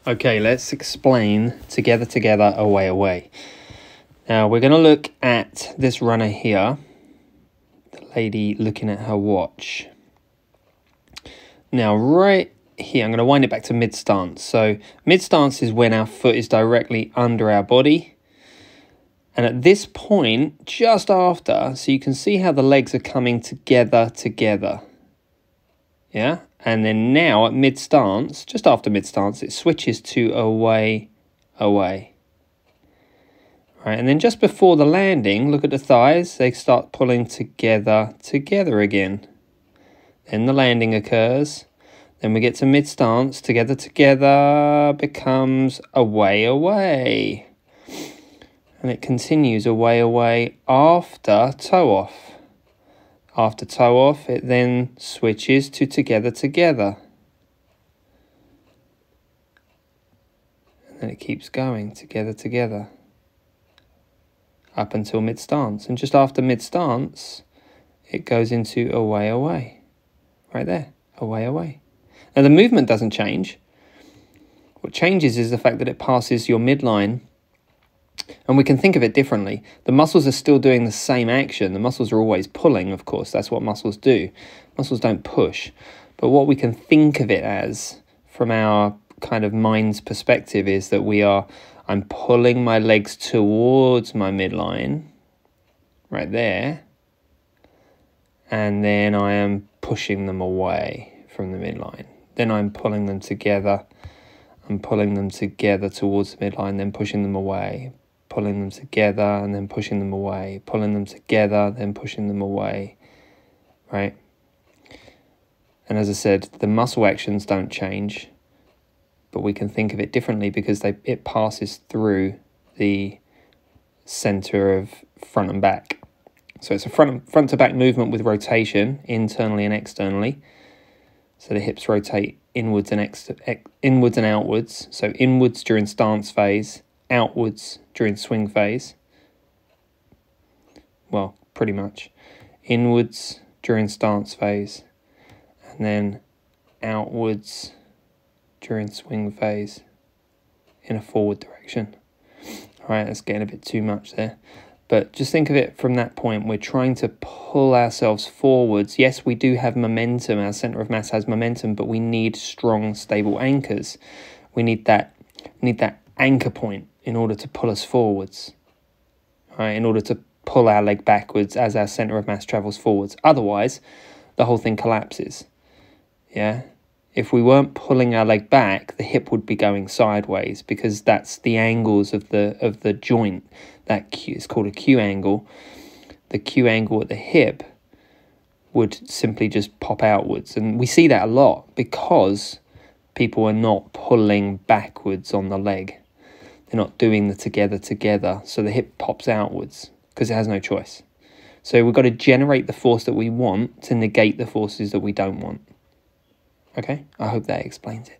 Okay, let's explain together, together, away, away. Now, we're going to look at this runner here, the lady looking at her watch. Now, right here, I'm going to wind it back to mid-stance. So, mid-stance is when our foot is directly under our body. And at this point, just after, so you can see how the legs are coming together, together. Yeah? And then now at mid-stance, just after mid-stance, it switches to away, away. Right, and then just before the landing, look at the thighs. They start pulling together, together again. Then the landing occurs. Then we get to mid-stance, together, together, becomes away, away. And it continues away, away after toe off. After toe off, it then switches to together, together. And then it keeps going, together, together. Up until mid-stance. And just after mid-stance, it goes into away, away. Right there, away, away. Now the movement doesn't change. What changes is the fact that it passes your midline. And we can think of it differently. The muscles are still doing the same action. The muscles are always pulling, of course. That's what muscles do. Muscles don't push. But what we can think of it as, from our kind of mind's perspective, is that I'm pulling my legs towards my midline, right there. And then I am pushing them away from the midline. Then I'm pulling them together. I'm pulling them together towards the midline, then pushing them away. Pulling them together and then pushing them away, pulling them together, then pushing them away, right? And as I said, the muscle actions don't change, but we can think of it differently because it passes through the center of front and back. So it's a front to back movement with rotation internally and externally. So the hips rotate inwards and outwards. So inwards during stance phase, outwards during swing phase. Well, pretty much. Inwards during stance phase, and then outwards during swing phase in a forward direction. All right, that's getting a bit too much there. But just think of it from that point. We're trying to pull ourselves forwards. Yes, we do have momentum. Our center of mass has momentum, but we need strong, stable anchors. We need that anchor point in order to pull us forwards, right? In order to pull our leg backwards as our center of mass travels forwards. Otherwise, the whole thing collapses, yeah? If we weren't pulling our leg back, the hip would be going sideways because that's the angles of the joint. It's called a Q angle. The Q angle at the hip would simply just pop outwards. And we see that a lot because people are not pulling backwards on the leg. They're not doing the together, together. So the hip pops outwards because it has no choice. So we've got to generate the force that we want to negate the forces that we don't want. Okay? I hope that explains it.